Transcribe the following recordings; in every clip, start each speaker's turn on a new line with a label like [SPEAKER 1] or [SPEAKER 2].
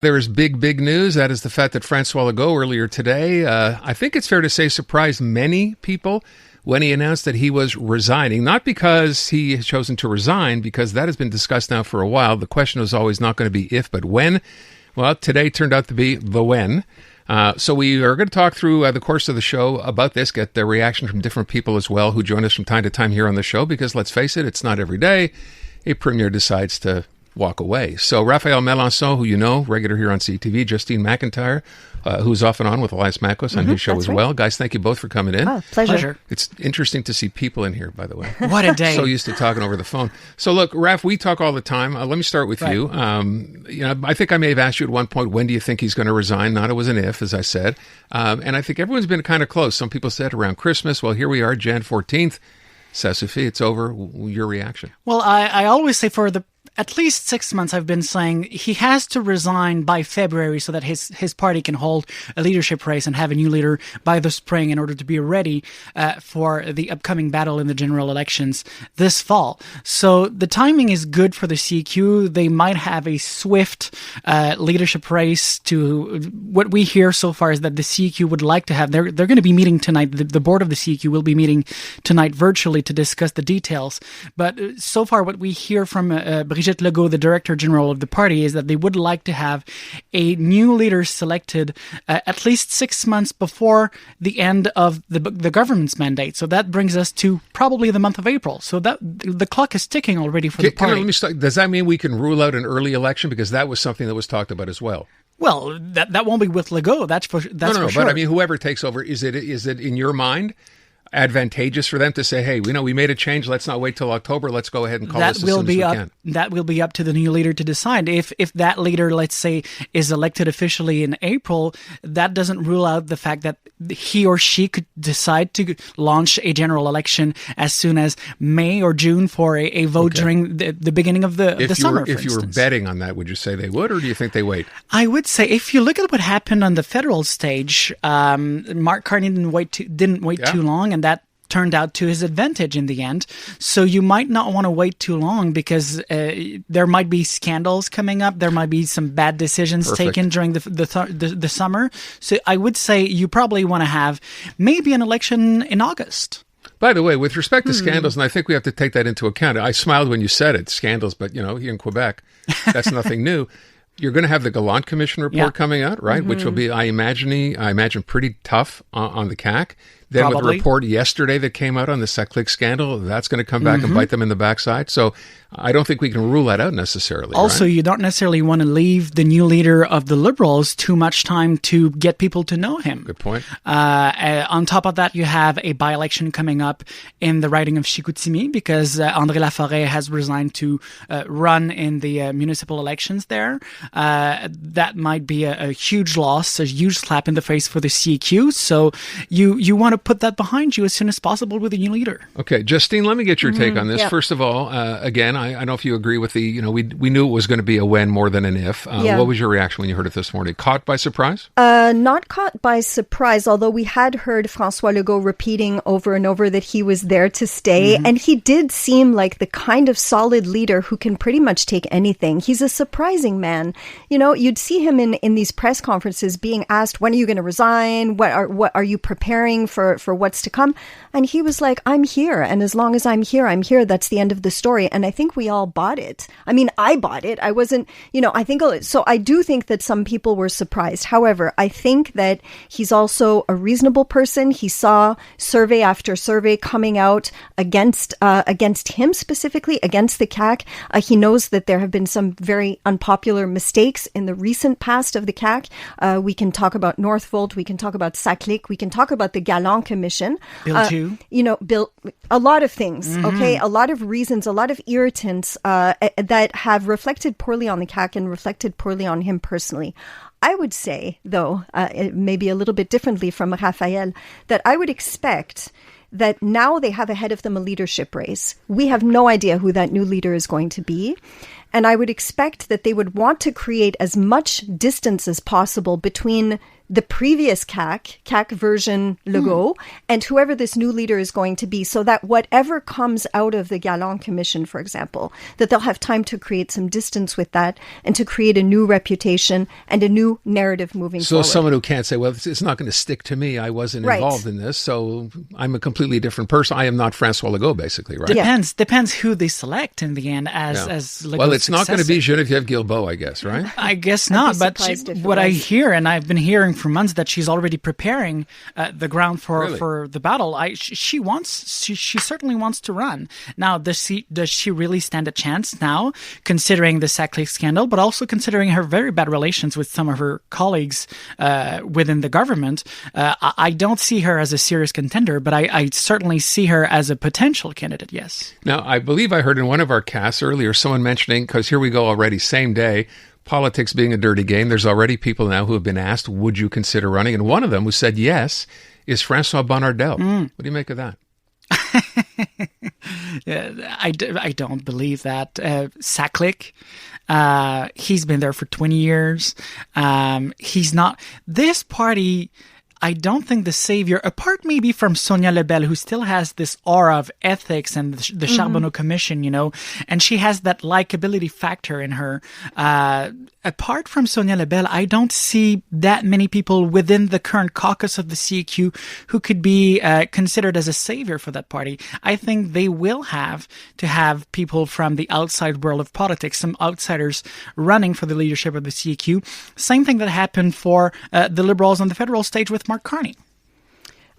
[SPEAKER 1] There is big news. That is the fact that François Legault earlier today, I think it's fair to say, surprised many people when he announced that he was resigning. Not because he has chosen to resign, because that has been discussed now for a while. The question was always not going to be if, but when. Well, today turned out to be the when. So we are going to talk through the course of the show about this, get the reaction from different people as well who join us from time to time here on the show, because let's face it, it's not every day a premier decides to walk away. So Raphaël Melançon, who you know, regular here on CTV, Justine McIntyre, who's off and on with Elias Makos on his show as well. Guys, thank you both for coming in.
[SPEAKER 2] Oh, pleasure.
[SPEAKER 1] It's interesting to see people in here, by the way.
[SPEAKER 2] What a day.
[SPEAKER 1] So used to talking over the phone. So look, Raph, we talk all the time. Let me start with you. I think I may have asked you at one point, when do you think he's going to resign? Not it was an if, as I said. And I think everyone's been kind of close. Some people said around Christmas. Well, here we are, Jan 14th. Ça suffit. It's over. Your reaction?
[SPEAKER 3] Well, I always say for at least 6 months, I've been saying he has to resign by February so that his party can hold a leadership race and have a new leader by the spring in order to be ready for the upcoming battle in the general elections this fall. So the timing is good for the CQ. They might have a swift leadership race. To what we hear so far is that the CQ would like to have. They're going to be meeting tonight. The board of the CQ will be meeting tonight virtually to discuss the details. But so far, what we hear from Brigitte Legault, the Director General of the party, is that they would like to have a new leader selected at least 6 months before the end of the government's mandate. So that brings us to probably the month of April. So that the clock is ticking already for the party.
[SPEAKER 1] Let me start. Does that mean we can rule out an early election? Because that was something that was talked about as well.
[SPEAKER 3] Well, that won't be with Legault. That's for sure.
[SPEAKER 1] But I mean, whoever takes over, is it in your mind advantageous for them to say, hey, we made a change, let's not wait till October, let's go ahead and call this as soon as we can?
[SPEAKER 3] That will be up to the new leader to decide. If that leader, let's say, is elected officially in April, that doesn't rule out the fact that he or she could decide to launch a general election as soon as May or June for a vote during the beginning of the summer,
[SPEAKER 1] If you were betting on that, would you say they would, or do you think they wait?
[SPEAKER 3] I would say, if you look at what happened on the federal stage, Mark Carney didn't wait too long, and that turned out to his advantage in the end. So you might not want to wait too long, because there might be scandals coming up. There might be some bad decisions taken during the summer. So I would say you probably want to have maybe an election in August.
[SPEAKER 1] By the way, with respect to scandals, and I think we have to take that into account. I smiled when you said it, scandals, but here in Quebec, that's nothing new. You're going to have the Gallant Commission report coming out, right? Which will be, I imagine, pretty tough on the CAQ. Then with the report yesterday that came out on the Saclic scandal, that's going to come back and bite them in the backside. So I don't think we can rule that out necessarily.
[SPEAKER 3] Also,
[SPEAKER 1] right?
[SPEAKER 3] You don't necessarily want to leave the new leader of the Liberals too much time to get people to know him.
[SPEAKER 1] Good point.
[SPEAKER 3] On top of that, you have a by-election coming up in the riding of Chicoutimi, because André Laforêt has resigned to run in the municipal elections there. That might be a huge loss, a huge slap in the face for the CQ. So you want to put that behind you as soon as possible with a new leader.
[SPEAKER 1] Okay, Justine, let me get your take on this. Yep. First of all, again, I don't know if you agree with we knew it was going to be a when more than an if. What was your reaction when you heard it this morning? Caught by surprise?
[SPEAKER 2] Not caught by surprise, although we had heard François Legault repeating over and over that he was there to stay. And he did seem like the kind of solid leader who can pretty much take anything. He's a surprising man. You'd see him in these press conferences being asked, when are you going to resign? What are you preparing for what's to come? And he was like, I'm here. And as long as I'm here, that's the end of the story. And I think we all bought it. I mean, I bought it. I wasn't, so I do think that some people were surprised. However, I think that he's also a reasonable person. He saw survey after survey coming out against him specifically, against the CAQ. He knows that there have been some very unpopular mistakes in the recent past of the CAQ. We can talk about Northvolt. We can talk about Saclic. We can talk about the Gallant Commission.
[SPEAKER 3] Bill 2.
[SPEAKER 2] Bill, a lot of things, okay? A lot of reasons, a lot of irritants that have reflected poorly on the CAQ and reflected poorly on him personally. I would say, though, maybe a little bit differently from Raphaël, that I would expect that now they have ahead of them a leadership race. We have no idea who that new leader is going to be. And I would expect that they would want to create as much distance as possible between the previous CAQ version Legault, and whoever this new leader is going to be, so that whatever comes out of the Galland Commission, for example, that they'll have time to create some distance with that and to create a new reputation and a new narrative moving forward.
[SPEAKER 1] So someone who can't say, well, it's not going to stick to me. I wasn't involved in this, so I'm a completely different person. I am not François Legault, basically, right?
[SPEAKER 3] Depends who they select in the end as Legault's
[SPEAKER 1] Well, it's not going to be Geneviève Guilbeault, I guess, right?
[SPEAKER 3] I guess not, but what I hear, and I've been hearing for months, that she's already preparing the ground for the battle. She certainly wants to run. Now, does she really stand a chance now, considering the Saclay scandal, but also considering her very bad relations with some of her colleagues within the government? I don't see her as a serious contender, but I certainly see her as a potential candidate, yes.
[SPEAKER 1] Now, I believe I heard in one of our casts earlier someone mentioning, because here we go already, same day, politics being a dirty game. There's already people now who have been asked, would you consider running? And one of them who said yes is François Bonnardel. What do you make of that?
[SPEAKER 3] I don't believe that. Saclay, he's been there for 20 years. He's not... This party... I don't think the savior, apart maybe from Sonia Lebel, who still has this aura of ethics and the Charbonneau Commission, and she has that likability factor in her. Apart from Sonia Lebel, I don't see that many people within the current caucus of the CAQ who could be considered as a savior for that party. I think they will have to have people from the outside world of politics, some outsiders running for the leadership of the CAQ. Same thing that happened for the Liberals on the federal stage with Mark Carney.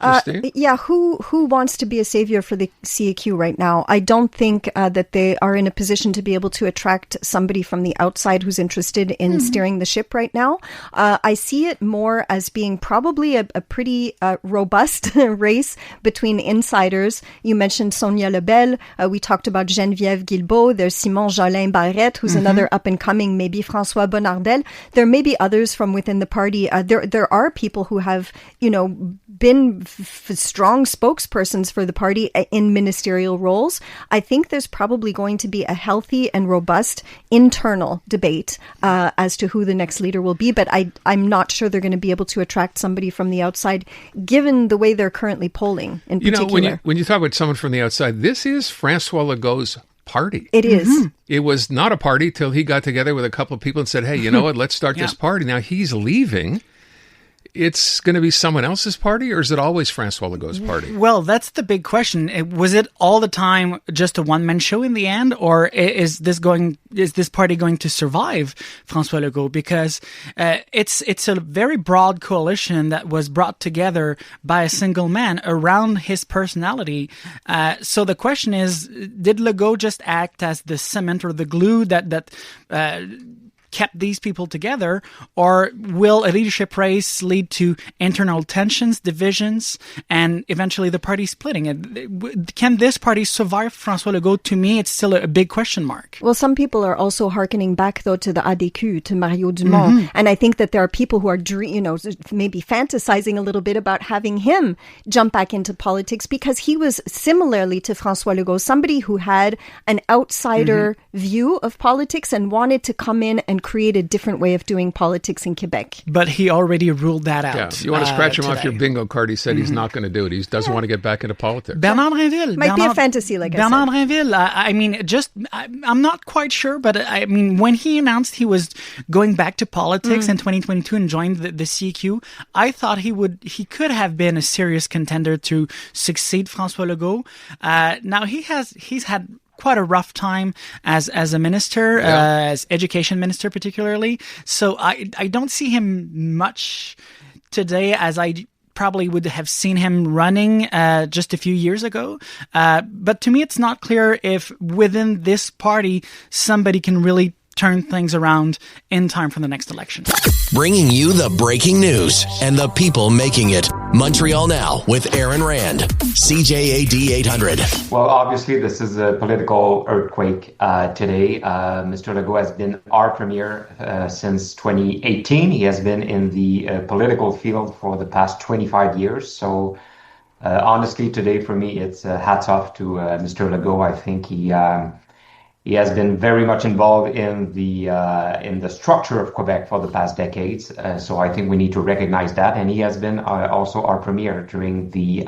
[SPEAKER 2] Who wants to be a savior for the CAQ right now? I don't think that they are in a position to be able to attract somebody from the outside who's interested in steering the ship right now. I see it more as being probably a pretty robust race between insiders. You mentioned Sonia Lebel. We talked about Geneviève Guilbeault. There's Simon Jolin Barrette, who's another up-and-coming, maybe François Bonnardel. There may be others from within the party. There are people who have, been strong spokespersons for the party in ministerial roles. I think there's probably going to be a healthy and robust internal debate as to who the next leader will be, but I'm not sure they're going to be able to attract somebody from the outside, given the way they're currently polling in particular.
[SPEAKER 1] When you talk about someone from the outside, this is François Legault's party.
[SPEAKER 2] It is.
[SPEAKER 1] It was not a party till he got together with a couple of people and said, hey, you know what, let's start this party. Now he's leaving. It's going to be someone else's party, or is it always François Legault's party?
[SPEAKER 3] Well, that's the big question. Was it all the time just a one-man show in the end, or is this party going to survive François Legault? Because it's a very broad coalition that was brought together by a single man around his personality. So the question is, did Legault just act as the cement or the glue that kept these people together, or will a leadership race lead to internal tensions, divisions, and eventually the party splitting? Can this party survive François Legault? To me, it's still a big question mark.
[SPEAKER 2] Well, some people are also hearkening back, though, to the ADQ, to Mario Dumont, and I think that there are people who are, maybe fantasizing a little bit about having him jump back into politics, because he was, similarly to François Legault, somebody who had an outsider view of politics and wanted to come in and create a different way of doing politics in Quebec.
[SPEAKER 3] But he already ruled that out.
[SPEAKER 1] Yeah. You want to scratch him off your bingo card. He said he's not going to do it. He doesn't want to get back into politics.
[SPEAKER 3] Bernard Rainville.
[SPEAKER 2] Might be a fantasy, like
[SPEAKER 3] Bernard
[SPEAKER 2] I said.
[SPEAKER 3] Rainville, I'm not quite sure, but when he announced he was going back to politics in 2022 and joined the CQ, I thought he could have been a serious contender to succeed François Legault. Now he's had quite a rough time as a minister, as education minister particularly. So I don't see him much today as I probably would have seen him running just a few years ago. But to me, it's not clear if within this party somebody can really turn things around in time for the next election.
[SPEAKER 4] Bringing you the breaking news and the people making it. Montreal Now with Aaron Rand, CJAD 800.
[SPEAKER 5] Well, obviously, this is a political earthquake today. Mr. Legault has been our premier since 2018. He has been in the political field for the past 25 years. So honestly, today for me, it's hats off to Mr. Legault. I think He has been very much involved in the structure of Quebec for the past decades. So I think we need to recognize that. And he has been also our premier during the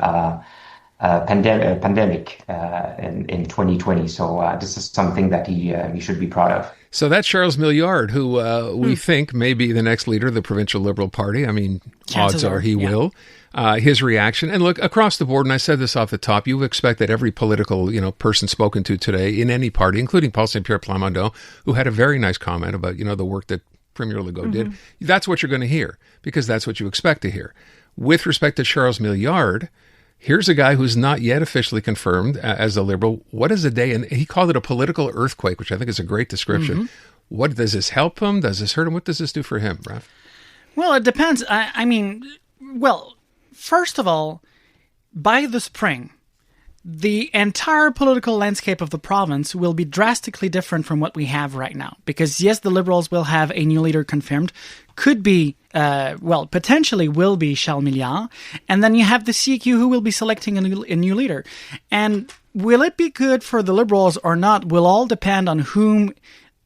[SPEAKER 5] pandemic in 2020. So this is something that he should be proud of.
[SPEAKER 1] So that's Charles Milliard, who we think may be the next leader of the provincial Liberal Party. I mean, odds are he will. His reaction, and look, across the board, and I said this off the top, you expect that every political, person spoken to today in any party, including Paul Saint-Pierre Plamondon, who had a very nice comment about, the work that Premier Legault did, that's what you're going to hear, because that's what you expect to hear. With respect to Charles Milliard, here's a guy who's not yet officially confirmed as a Liberal. What is a day? And he called it a political earthquake, which I think is a great description. What does this help him? Does this hurt him? What does this do for him, Raph?
[SPEAKER 3] Well, it depends. First of all, by the spring, the entire political landscape of the province will be drastically different from what we have right now. Because yes, the Liberals will have a new leader confirmed. Could be, potentially will be Charles Milliard. And then you have the CAQ who will be selecting a new leader. And will it be good for the Liberals or not will all depend on whom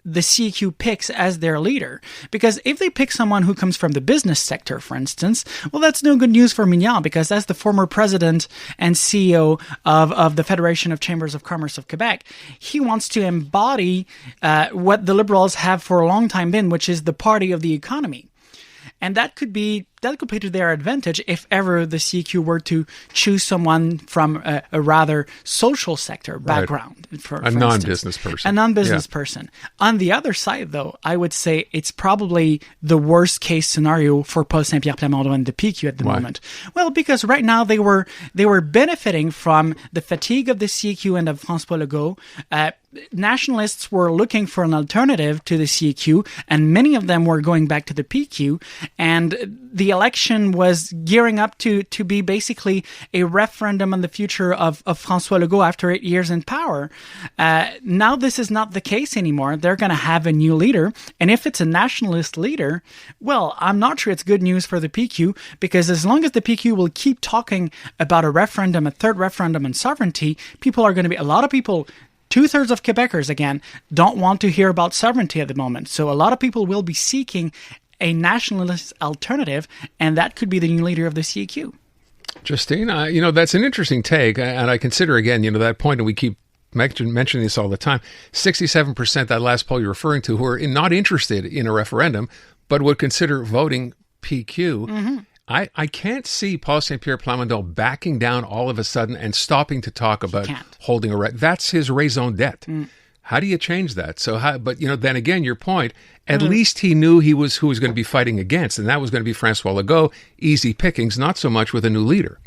[SPEAKER 3] the CAQ picks as their leader. Because if they pick someone who comes from the business sector, for instance, well, that's no good news for Milliard, because as the former president and CEO of the Federation of Chambers of Commerce of Quebec, he wants to embody what the Liberals have for a long time been, which is the party of the economy. And that could be to their advantage if ever the CAQ were to choose someone from a rather social sector background. For
[SPEAKER 1] non-business person.
[SPEAKER 3] A non-business person. On the other side, though, I would say it's probably the worst case scenario for Paul Saint-Pierre Plamondon and the PQ at the moment. Well, because right now they were benefiting from the fatigue of the CAQ and of François Legault. Nationalists were looking for an alternative to the CAQ, and many of them were going back to the PQ, and the election was gearing up to be basically a referendum on the future of François Legault after 8 years in power. Now this is not the case anymore. They're going to have a new leader, and if it's a nationalist leader, well, I'm not sure it's good news for the PQ, because as long as the PQ will keep talking about a referendum, a third referendum on sovereignty, a lot of people, 2/3 of Quebecers, again, don't want to hear about sovereignty at the moment. So a lot of people will be seeking a nationalist alternative, and that could be the new leader of the CAQ.
[SPEAKER 1] Justine, that's an interesting take, and I consider, again, that point, and we keep mentioning this all the time, 67%, that last poll you're referring to, who are not interested in a referendum, but would consider voting PQ. I can't see Paul Saint-Pierre Plamondon backing down all of a sudden and stopping to talk about holding that's his raison d'etre. How do you change that? But then again, your point, at least he knew who he was going to be fighting against, and that was going to be François Legault. Easy pickings, not so much with a new leader.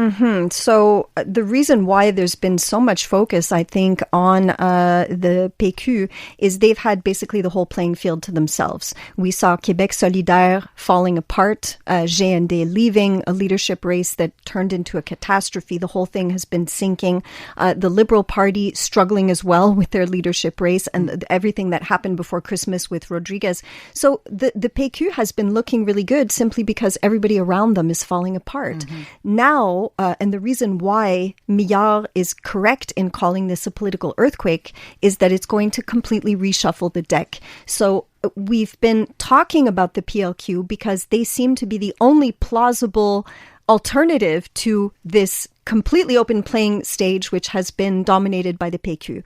[SPEAKER 2] So the reason why there's been so much focus, I think, on the PQ is they've had basically the whole playing field to themselves. We saw Québec solidaire falling apart, GND leaving, a leadership race that turned into a catastrophe. The whole thing has been sinking. The Liberal Party struggling as well with their leadership race, and everything that happened before Christmas with Rodriguez. So the PQ has been looking really good simply because everybody around them is falling apart. Now, and the reason why Milliard is correct in calling this a political earthquake is that it's going to completely reshuffle the deck. So we've been talking about the PLQ because they seem to be the only plausible alternative to this completely open playing stage, which has been dominated by the PQ.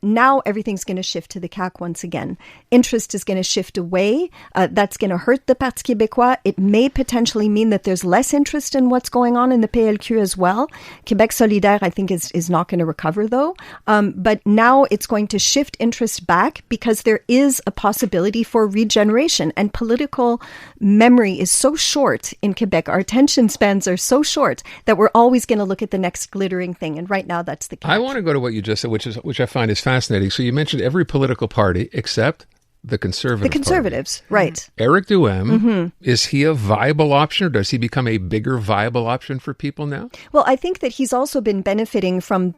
[SPEAKER 2] Now everything's going to shift to the CAQ once again. Interest is going to shift away. That's going to hurt the Parti québécois. It may potentially mean that there's less interest in what's going on in the PLQ as well. Québec solidaire, I think, is not going to recover, though. But now it's going to shift interest back because there is a possibility for regeneration. And political memory is so short in Quebec. Our attention spans are so short that we're always going to look at the next glittering thing, and right now that's the case.
[SPEAKER 1] I want to go to what you just said, which I find is fascinating. So you mentioned every political party except the Conservative
[SPEAKER 2] The Conservatives, right.
[SPEAKER 1] Éric Duhaime, is he a viable option, or does he become a bigger viable option for people now?
[SPEAKER 2] Well, I think that he's also been benefiting from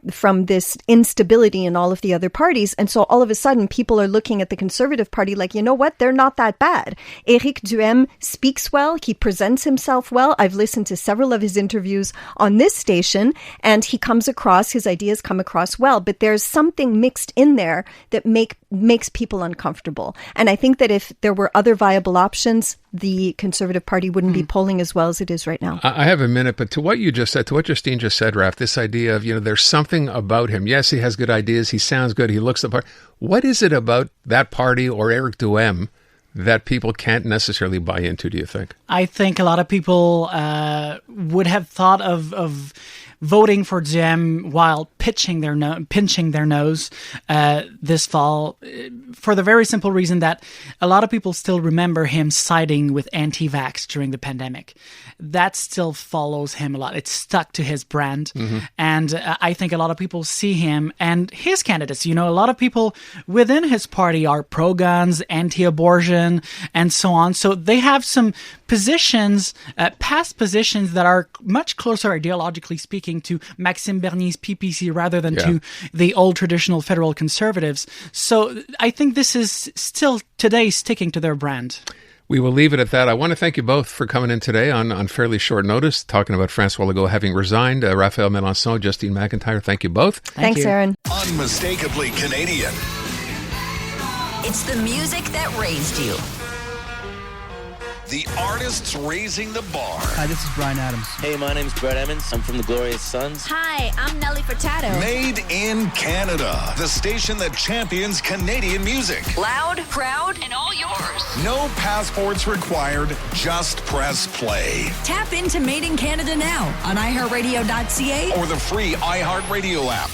[SPEAKER 2] this instability in all of the other parties. And so all of a sudden, people are looking at the Conservative Party like, you know what? They're not that bad. Éric Duhaime speaks well. He presents himself well. I've listened to several of his interviews on this station, and his ideas come across well. But there's something mixed in there that makes people uncomfortable. And I think that if there were other viable options, the Conservative Party wouldn't be polling as well as it is right now.
[SPEAKER 1] I have a minute, but to what you just said, to what Justine just said, Raph, this idea of, there's something about him. Yes, he has good ideas. He sounds good. He looks the part. What is it about that party or Éric Duhaime that people can't necessarily buy into, do you think?
[SPEAKER 3] I think a lot of people would have thought of voting for Duhaime while pinching their nose this fall, for the very simple reason that a lot of people still remember him siding with anti-vax during the pandemic. That still follows him a lot. It's stuck to his brand. And I think a lot of people see him and his candidates. A lot of people within his party are pro-guns, anti-abortion, and so on. So they have some positions, past positions that are much closer ideologically speaking to Maxime Bernier's PPC rather than to the old traditional federal conservatives. So I think this is still today sticking to their brand.
[SPEAKER 1] We will leave it at that. I want to thank you both for coming in today on fairly short notice, talking about François Legault having resigned. Raphaël Melançon, Justine McIntyre, thank you both.
[SPEAKER 2] Thanks, Aaron.
[SPEAKER 6] Unmistakably Canadian.
[SPEAKER 7] It's the music that raised you.
[SPEAKER 6] The artists raising the bar.
[SPEAKER 8] Hi, this is Brian Adams.
[SPEAKER 9] Hey, my name's Brett Emmons. I'm from the Glorious Sons.
[SPEAKER 7] Hi, I'm Nelly Furtado.
[SPEAKER 6] Made in Canada. The station that champions Canadian music.
[SPEAKER 7] Loud, proud, and all yours.
[SPEAKER 6] No passports required. Just press play.
[SPEAKER 7] Tap into Made in Canada now on iHeartRadio.ca
[SPEAKER 6] or the free iHeartRadio app.